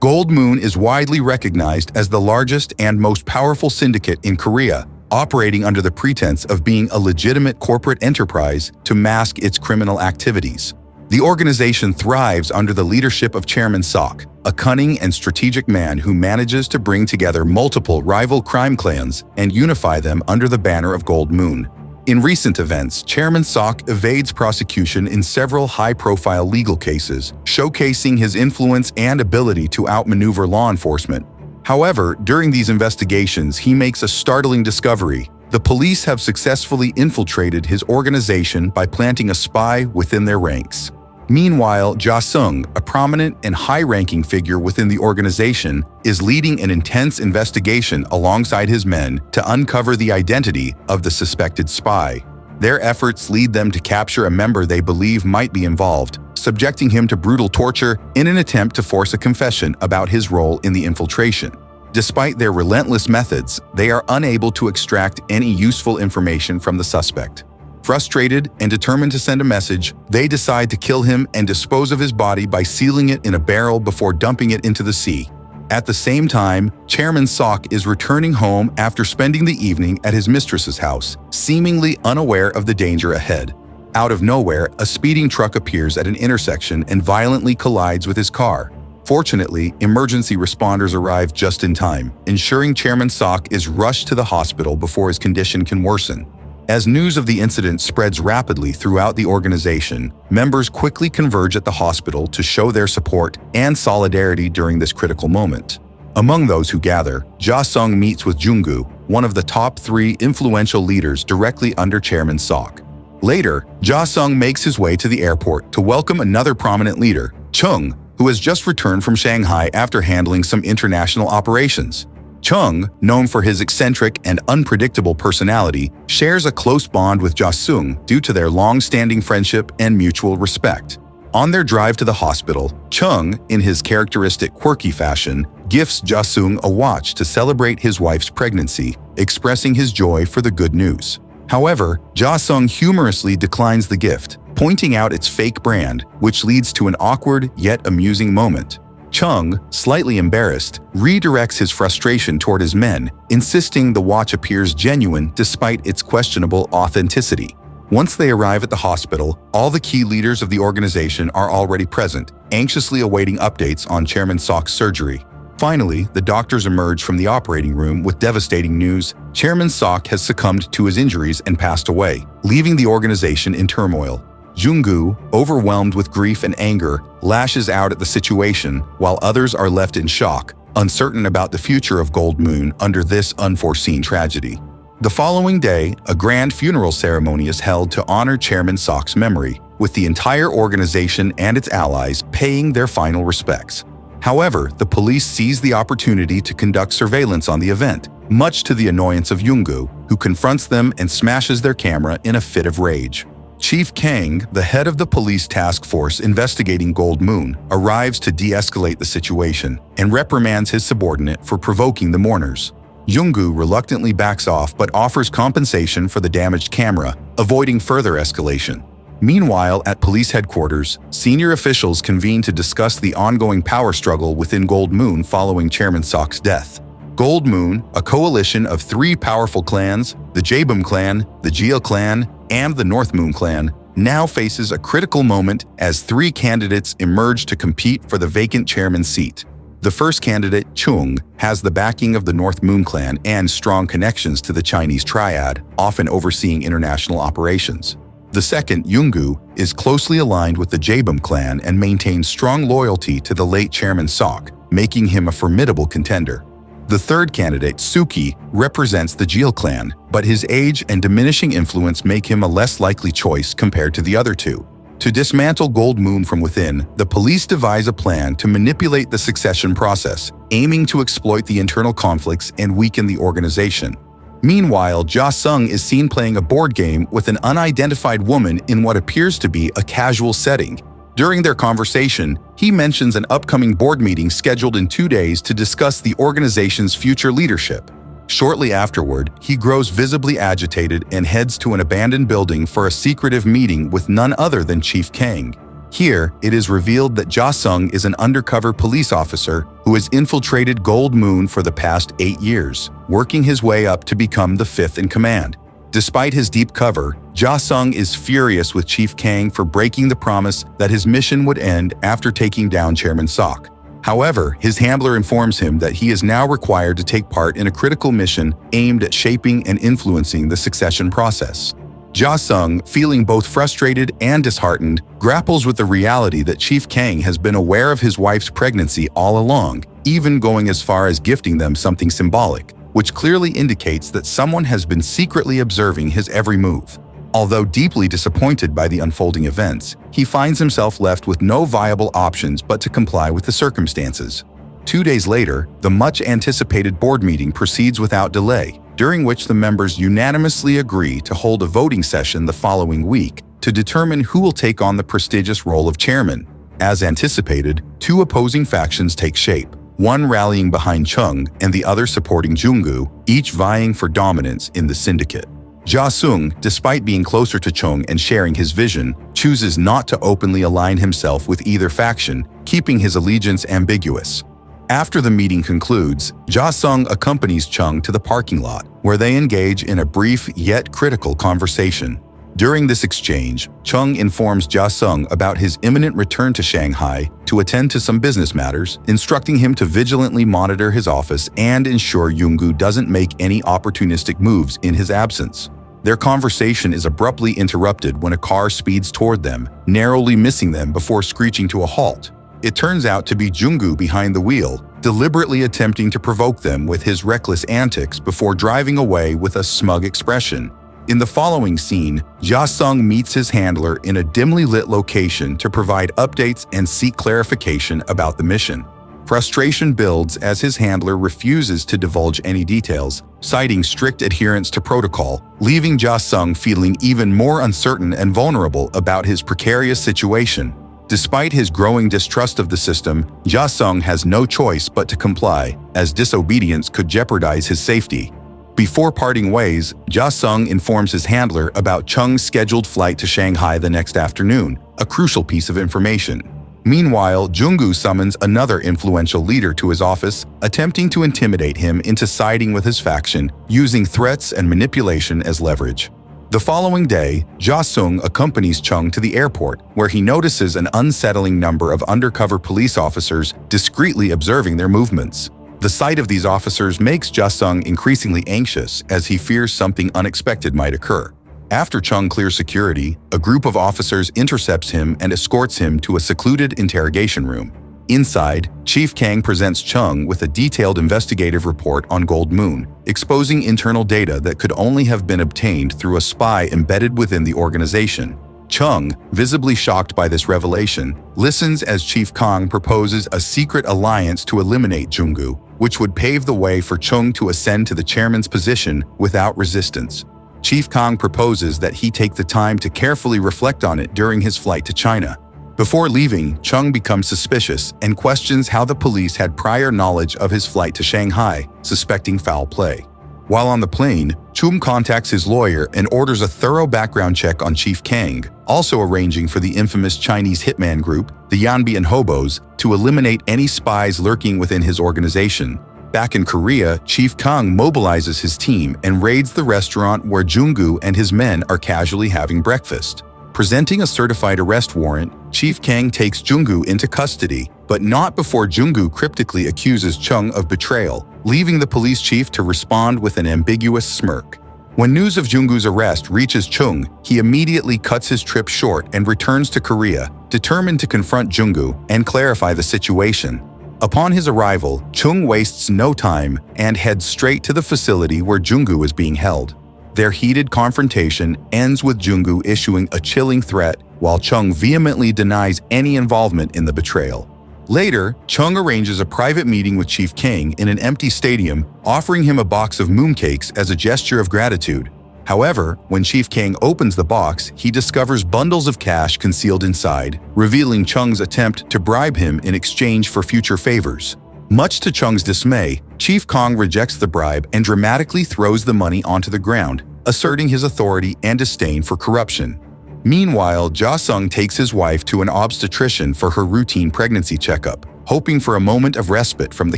Gold Moon is widely recognized as the largest and most powerful syndicate in Korea, operating under the pretense of being a legitimate corporate enterprise to mask its criminal activities. The organization thrives under the leadership of Chairman Sok, a cunning and strategic man who manages to bring together multiple rival crime clans and unify them under the banner of Gold Moon. In recent events, Chairman Sok evades prosecution in several high-profile legal cases, showcasing his influence and ability to outmaneuver law enforcement. However, during these investigations, he makes a startling discovery. The police have successfully infiltrated his organization by planting a spy within their ranks. Meanwhile, Ja-sung, a prominent and high-ranking figure within the organization, is leading an intense investigation alongside his men to uncover the identity of the suspected spy. Their efforts lead them to capture a member they believe might be involved, subjecting him to brutal torture in an attempt to force a confession about his role in the infiltration. Despite their relentless methods, they are unable to extract any useful information from the suspect. Frustrated and determined to send a message, they decide to kill him and dispose of his body by sealing it in a barrel before dumping it into the sea. At the same time, Chairman Sok is returning home after spending the evening at his mistress's house, seemingly unaware of the danger ahead. Out of nowhere, a speeding truck appears at an intersection and violently collides with his car. Fortunately, emergency responders arrive just in time, ensuring Chairman Sok is rushed to the hospital before his condition can worsen. As news of the incident spreads rapidly throughout the organization, members quickly converge at the hospital to show their support and solidarity during this critical moment. Among those who gather, Ja-sung meets with Jung-jae, one of the top 3 influential leaders directly under Chairman Sok. Later, Ja-sung makes his way to the airport to welcome another prominent leader, Chung, who has just returned from Shanghai after handling some international operations. Chung, known for his eccentric and unpredictable personality, shares a close bond with Ja-sung due to their long-standing friendship and mutual respect. On their drive to the hospital, Chung, in his characteristic quirky fashion, gifts Ja-sung a watch to celebrate his wife's pregnancy, expressing his joy for the good news. However, Ja-sung humorously declines the gift, pointing out its fake brand, which leads to an awkward yet amusing moment. Chung, slightly embarrassed, redirects his frustration toward his men, insisting the watch appears genuine despite its questionable authenticity. Once they arrive at the hospital, all the key leaders of the organization are already present, anxiously awaiting updates on Chairman Sok's surgery. Finally, the doctors emerge from the operating room with devastating news. Chairman Sok has succumbed to his injuries and passed away, leaving the organization in turmoil. Jung-jae, overwhelmed with grief and anger, lashes out at the situation, while others are left in shock, uncertain about the future of Gold Moon under this unforeseen tragedy. The following day, a grand funeral ceremony is held to honor Chairman Sok's memory, with the entire organization and its allies paying their final respects. However, the police seize the opportunity to conduct surveillance on the event, much to the annoyance of Jung-jae, who confronts them and smashes their camera in a fit of rage. Chief Kang, the head of the police task force investigating Gold Moon, arrives to de-escalate the situation and reprimands his subordinate for provoking the mourners. Jung-jae reluctantly backs off but offers compensation for the damaged camera, avoiding further escalation. Meanwhile, at police headquarters, senior officials convene to discuss the ongoing power struggle within Gold Moon following Chairman Sok's death. Gold Moon, a coalition of 3 powerful clans, the Jaebum clan, the Jeil clan, and the North Moon clan, now faces a critical moment as 3 candidates emerge to compete for the vacant chairman's seat. The first candidate, Chung, has the backing of the North Moon clan and strong connections to the Chinese triad, often overseeing international operations. The second, Jung-jae, is closely aligned with the Jaebum clan and maintains strong loyalty to the late Chairman Sok, making him a formidable contender. The third candidate, Suki, represents the Jeil clan, but his age and diminishing influence make him a less likely choice compared to the other 2. To dismantle Gold Moon from within, the police devise a plan to manipulate the succession process, aiming to exploit the internal conflicts and weaken the organization. Meanwhile, Ja-sung is seen playing a board game with an unidentified woman in what appears to be a casual setting. During their conversation, he mentions an upcoming board meeting scheduled in 2 days to discuss the organization's future leadership. Shortly afterward, he grows visibly agitated and heads to an abandoned building for a secretive meeting with none other than Chief Kang. Here, it is revealed that Ja-sung is an undercover police officer who has infiltrated Gold Moon for the past 8 years, working his way up to become the 5th in command. Despite his deep cover, Ja-sung is furious with Chief Kang for breaking the promise that his mission would end after taking down Chairman Sok. However, his handler informs him that he is now required to take part in a critical mission aimed at shaping and influencing the succession process. Ja-sung, feeling both frustrated and disheartened, grapples with the reality that Chief Kang has been aware of his wife's pregnancy all along, even going as far as gifting them something symbolic, which clearly indicates that someone has been secretly observing his every move. Although deeply disappointed by the unfolding events, he finds himself left with no viable options but to comply with the circumstances. 2 days later, the much-anticipated board meeting proceeds without delay, during which the members unanimously agree to hold a voting session the following week to determine who will take on the prestigious role of chairman. As anticipated, 2 opposing factions take shape, one rallying behind Chung and the other supporting Jung-jae, each vying for dominance in the syndicate. Ja-sung, despite being closer to Chung and sharing his vision, chooses not to openly align himself with either faction, keeping his allegiance ambiguous. After the meeting concludes, Ja-sung accompanies Chung to the parking lot, where they engage in a brief yet critical conversation. During this exchange, Chung informs Ja-sung about his imminent return to Shanghai to attend to some business matters, instructing him to vigilantly monitor his office and ensure Jung-jae doesn't make any opportunistic moves in his absence. Their conversation is abruptly interrupted when a car speeds toward them, narrowly missing them before screeching to a halt. It turns out to be Jung-jae behind the wheel, deliberately attempting to provoke them with his reckless antics before driving away with a smug expression. In the following scene, Ja-sung meets his handler in a dimly lit location to provide updates and seek clarification about the mission. Frustration builds as his handler refuses to divulge any details, citing strict adherence to protocol, leaving Ja-sung feeling even more uncertain and vulnerable about his precarious situation. Despite his growing distrust of the system, Ja-sung has no choice but to comply, as disobedience could jeopardize his safety. Before parting ways, Ja-sung informs his handler about Chung's scheduled flight to Shanghai the next afternoon, a crucial piece of information. Meanwhile, Jung-jae summons another influential leader to his office, attempting to intimidate him into siding with his faction, using threats and manipulation as leverage. The following day, Ja-sung accompanies Chung to the airport, where he notices an unsettling number of undercover police officers discreetly observing their movements. The sight of these officers makes Ja-sung increasingly anxious as he fears something unexpected might occur. After Chung clears security, a group of officers intercepts him and escorts him to a secluded interrogation room. Inside, Chief Kang presents Chung with a detailed investigative report on Gold Moon, exposing internal data that could only have been obtained through a spy embedded within the organization. Chung, visibly shocked by this revelation, listens as Chief Kang proposes a secret alliance to eliminate Jung-jae, which would pave the way for Chung to ascend to the chairman's position without resistance. Chief Kang proposes that he take the time to carefully reflect on it during his flight to China. Before leaving, Chung becomes suspicious and questions how the police had prior knowledge of his flight to Shanghai, suspecting foul play. While on the plane, Chung contacts his lawyer and orders a thorough background check on Chief Kang, also arranging for the infamous Chinese hitman group, the Yanbi and Hobos, to eliminate any spies lurking within his organization. Back in Korea, Chief Kang mobilizes his team and raids the restaurant where Jung-jae and his men are casually having breakfast. Presenting a certified arrest warrant, Chief Kang takes Jung-jae into custody, but not before Jung-jae cryptically accuses Chung of betrayal, leaving the police chief to respond with an ambiguous smirk. When news of Jung-jae's arrest reaches Chung, he immediately cuts his trip short and returns to Korea, determined to confront Jung-jae and clarify the situation. Upon his arrival, Chung wastes no time and heads straight to the facility where Jung-jae is being held. Their heated confrontation ends with Jung-jae issuing a chilling threat, while Chung vehemently denies any involvement in the betrayal. Later, Chung arranges a private meeting with Chief Kang in an empty stadium, offering him a box of mooncakes as a gesture of gratitude. However, when Chief Kang opens the box, he discovers bundles of cash concealed inside, revealing Chung's attempt to bribe him in exchange for future favors. Much to Chung's dismay, Chief Kang rejects the bribe and dramatically throws the money onto the ground, asserting his authority and disdain for corruption. Meanwhile, Ja-sung takes his wife to an obstetrician for her routine pregnancy checkup, hoping for a moment of respite from the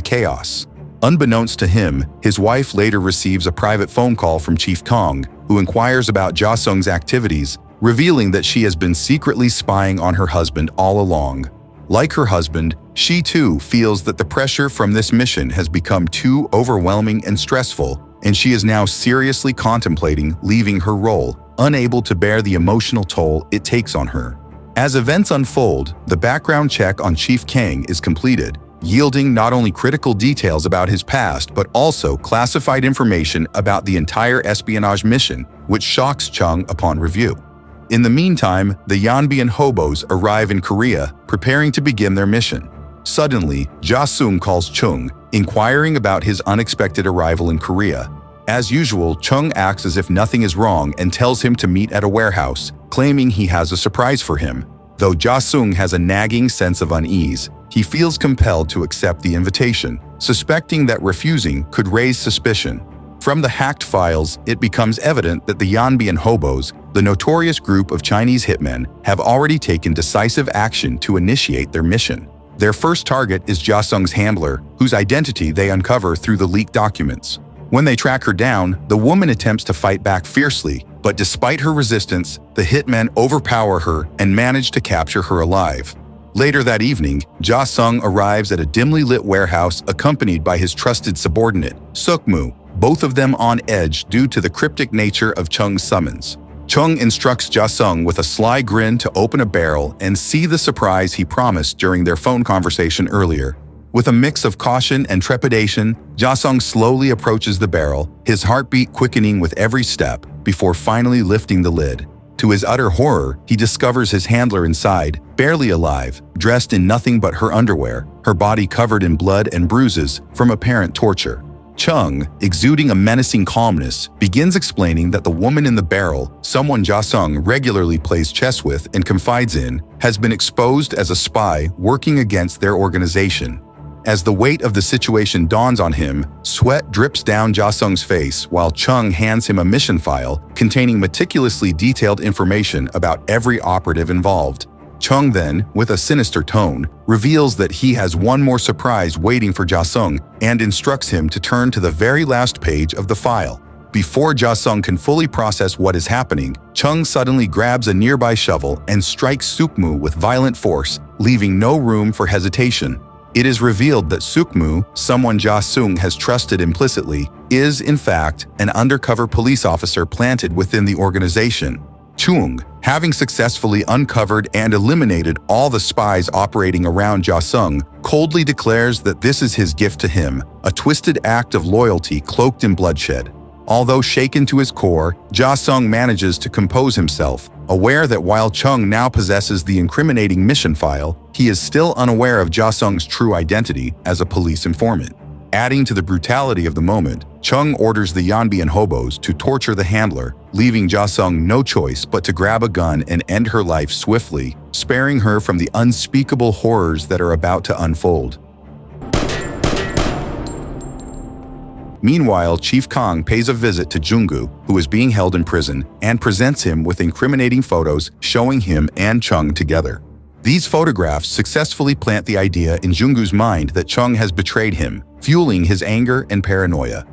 chaos. Unbeknownst to him, his wife later receives a private phone call from Chief Kong, who inquires about Ja-sung's activities, revealing that she has been secretly spying on her husband all along. Like her husband, she too feels that the pressure from this mission has become too overwhelming and stressful, and she is now seriously contemplating leaving her role, unable to bear the emotional toll it takes on her. As events unfold, the background check on Chief Kang is completed, yielding not only critical details about his past but also classified information about the entire espionage mission, which shocks Chung upon review. In the meantime, the Yanbian hobos arrive in Korea, preparing to begin their mission. Suddenly, Ja-sung calls Chung, inquiring about his unexpected arrival in Korea. As usual, Chung acts as if nothing is wrong and tells him to meet at a warehouse, claiming he has a surprise for him. Though Ja-sung has a nagging sense of unease, he feels compelled to accept the invitation, suspecting that refusing could raise suspicion. From the hacked files, it becomes evident that the Yanbian hobos, the notorious group of Chinese hitmen, have already taken decisive action to initiate their mission. Their first target is Ja-sung's handler, whose identity they uncover through the leaked documents. When they track her down, the woman attempts to fight back fiercely, but despite her resistance, the hitmen overpower her and manage to capture her alive. Later that evening, Ja-sung arrives at a dimly lit warehouse accompanied by his trusted subordinate, Suk-moo, both of them on edge due to the cryptic nature of Chung's summons. Chung instructs Ja-sung with a sly grin to open a barrel and see the surprise he promised during their phone conversation earlier. With a mix of caution and trepidation, Ja-sung slowly approaches the barrel, his heartbeat quickening with every step, before finally lifting the lid. To his utter horror, he discovers his handler inside, barely alive, dressed in nothing but her underwear, her body covered in blood and bruises from apparent torture. Chung, exuding a menacing calmness, begins explaining that the woman in the barrel, someone Ja-sung regularly plays chess with and confides in, has been exposed as a spy working against their organization. As the weight of the situation dawns on him, sweat drips down Ja-sung's face while Chung hands him a mission file containing meticulously detailed information about every operative involved. Chung then, with a sinister tone, reveals that he has one more surprise waiting for Ja-sung and instructs him to turn to the very last page of the file. Before Ja-sung can fully process what is happening, Chung suddenly grabs a nearby shovel and strikes Suk-moo with violent force, leaving no room for hesitation. It is revealed that Suk-moo, someone Ja-sung has trusted implicitly, is, in fact, an undercover police officer planted within the organization. Chung, having successfully uncovered and eliminated all the spies operating around Ja-sung, coldly declares that this is his gift to him, a twisted act of loyalty cloaked in bloodshed. Although shaken to his core, Ja-sung manages to compose himself, aware that while Chung now possesses the incriminating mission file, he is still unaware of Ja-sung's true identity as a police informant. Adding to the brutality of the moment, Chung orders the Yanbian hobos to torture the handler, leaving Ja-sung no choice but to grab a gun and end her life swiftly, sparing her from the unspeakable horrors that are about to unfold. Meanwhile, Chief Kang pays a visit to Jung-jae, who is being held in prison, and presents him with incriminating photos showing him and Chung together. These photographs successfully plant the idea in Jung-jae's mind that Chung has betrayed him, fueling his anger and paranoia.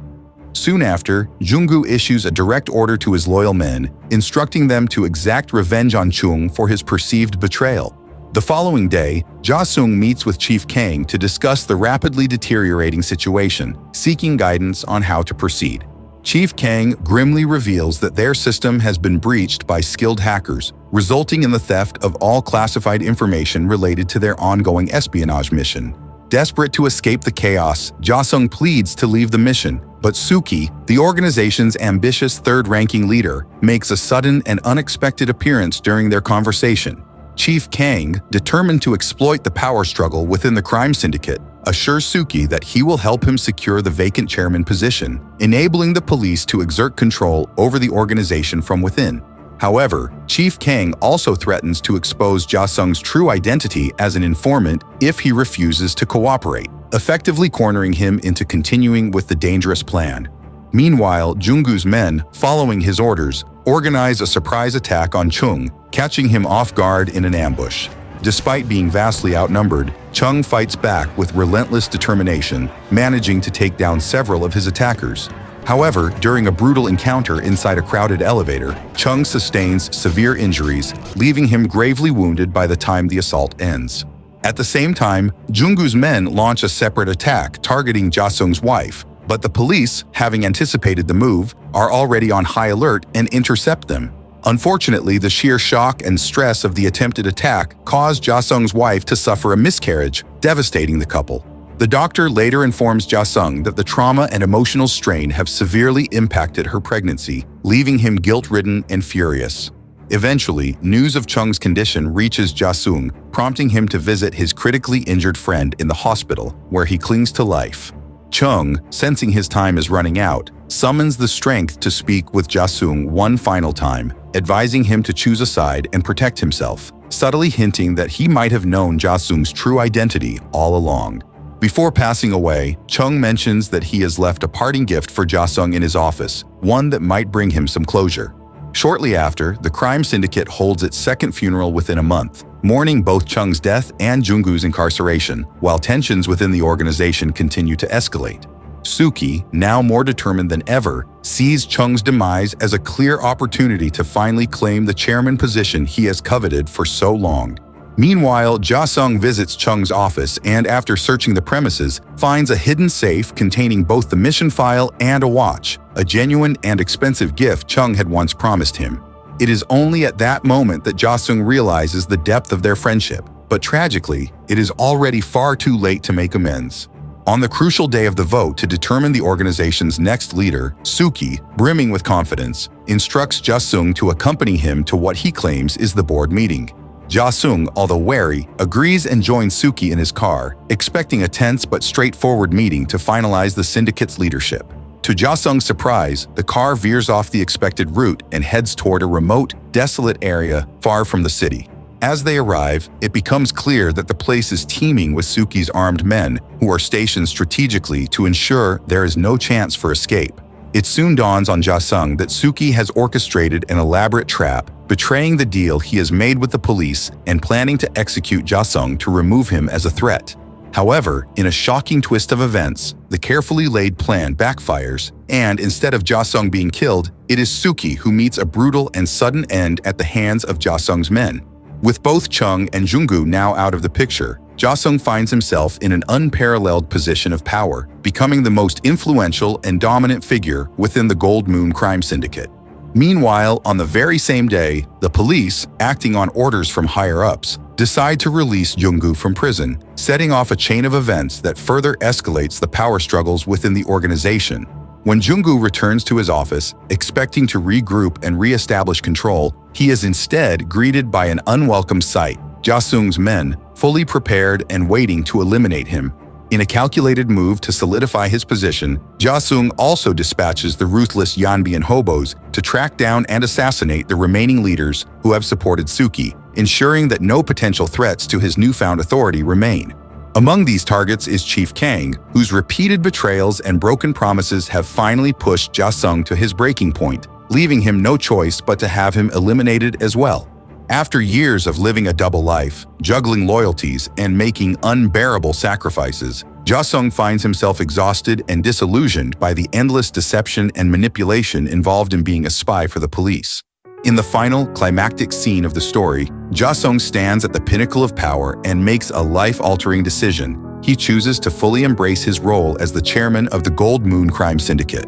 Soon after, Jung-jae issues a direct order to his loyal men, instructing them to exact revenge on Chung for his perceived betrayal. The following day, Ja-sung meets with Chief Kang to discuss the rapidly deteriorating situation, seeking guidance on how to proceed. Chief Kang grimly reveals that their system has been breached by skilled hackers, resulting in the theft of all classified information related to their ongoing espionage mission. Desperate to escape the chaos, Ja-sung pleads to leave the mission, but Suki, the organization's ambitious third-ranking leader, makes a sudden and unexpected appearance during their conversation. Chief Kang, determined to exploit the power struggle within the crime syndicate, assures Suki that he will help him secure the vacant chairman position, enabling the police to exert control over the organization from within. However, Chief Kang also threatens to expose Ja-sung's true identity as an informant if he refuses to cooperate, effectively cornering him into continuing with the dangerous plan. Meanwhile, Jung-jae's men, following his orders, organize a surprise attack on Chung, catching him off guard in an ambush. Despite being vastly outnumbered, Chung fights back with relentless determination, managing to take down several of his attackers. However, during a brutal encounter inside a crowded elevator, Chung sustains severe injuries, leaving him gravely wounded by the time the assault ends. At the same time, Jung-jae's men launch a separate attack targeting Ja-sung's wife, but the police, having anticipated the move, are already on high alert and intercept them. Unfortunately, the sheer shock and stress of the attempted attack caused Ja-sung's wife to suffer a miscarriage, devastating the couple. The doctor later informs Ja-sung that the trauma and emotional strain have severely impacted her pregnancy, leaving him guilt-ridden and furious. Eventually, news of Chung's condition reaches Ja-sung, prompting him to visit his critically injured friend in the hospital, where he clings to life. Chung, sensing his time is running out, summons the strength to speak with Ja-sung one final time, advising him to choose a side and protect himself, subtly hinting that he might have known Ja-sung's true identity all along. Before passing away, Chung mentions that he has left a parting gift for Ja-sung in his office, one that might bring him some closure. Shortly after, the crime syndicate holds its second funeral within a month, mourning both Chung's death and Jung-jae's incarceration, while tensions within the organization continue to escalate. Suki, now more determined than ever, sees Chung's demise as a clear opportunity to finally claim the chairman position he has coveted for so long. Meanwhile, Ja-sung visits Chung's office and, after searching the premises, finds a hidden safe containing both the mission file and a watch, a genuine and expensive gift Chung had once promised him. It is only at that moment that Ja-sung realizes the depth of their friendship, but tragically, it is already far too late to make amends. On the crucial day of the vote to determine the organization's next leader, Suki, brimming with confidence, instructs Ja-sung to accompany him to what he claims is the board meeting. Ja-sung, although wary, agrees and joins Suki in his car, expecting a tense but straightforward meeting to finalize the syndicate's leadership. To Ja-sung's surprise, the car veers off the expected route and heads toward a remote, desolate area far from the city. As they arrive, it becomes clear that the place is teeming with Suki's armed men, who are stationed strategically to ensure there is no chance for escape. It soon dawns on Ja-sung that Suki has orchestrated an elaborate trap, betraying the deal he has made with the police and planning to execute Ja-sung to remove him as a threat. However, in a shocking twist of events, the carefully laid plan backfires, and instead of Ja-sung being killed, it is Suki who meets a brutal and sudden end at the hands of Ja-sung's men. With both Chung and Jung-jae now out of the picture, Ja-sung finds himself in an unparalleled position of power, becoming the most influential and dominant figure within the Gold Moon crime syndicate. Meanwhile, on the very same day, the police, acting on orders from higher-ups, decide to release Jung-jae from prison, setting off a chain of events that further escalates the power struggles within the organization. When Jung-jae returns to his office, expecting to regroup and re-establish control, he is instead greeted by an unwelcome sight: Ja-sung's men, fully prepared and waiting to eliminate him. In a calculated move to solidify his position, Ja-sung also dispatches the ruthless Yanbian hobos to track down and assassinate the remaining leaders who have supported Suki, ensuring that no potential threats to his newfound authority remain. Among these targets is Chief Kang, whose repeated betrayals and broken promises have finally pushed Ja-sung to his breaking point, leaving him no choice but to have him eliminated as well. After years of living a double life, juggling loyalties, and making unbearable sacrifices, Ja-sung finds himself exhausted and disillusioned by the endless deception and manipulation involved in being a spy for the police. In the final, climactic scene of the story, Ja-sung stands at the pinnacle of power and makes a life-altering decision. He chooses to fully embrace his role as the chairman of the Gold Moon crime syndicate.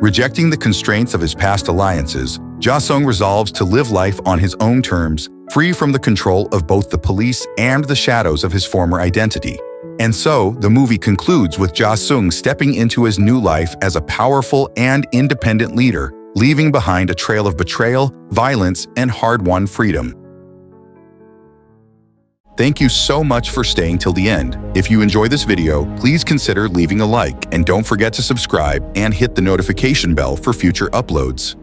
Rejecting the constraints of his past alliances, Ja-sung resolves to live life on his own terms, free from the control of both the police and the shadows of his former identity. And so, the movie concludes with Ja-sung stepping into his new life as a powerful and independent leader, leaving behind a trail of betrayal, violence, and hard-won freedom. Thank you so much for staying till the end. If you enjoy this video, please consider leaving a like, and don't forget to subscribe and hit the notification bell for future uploads.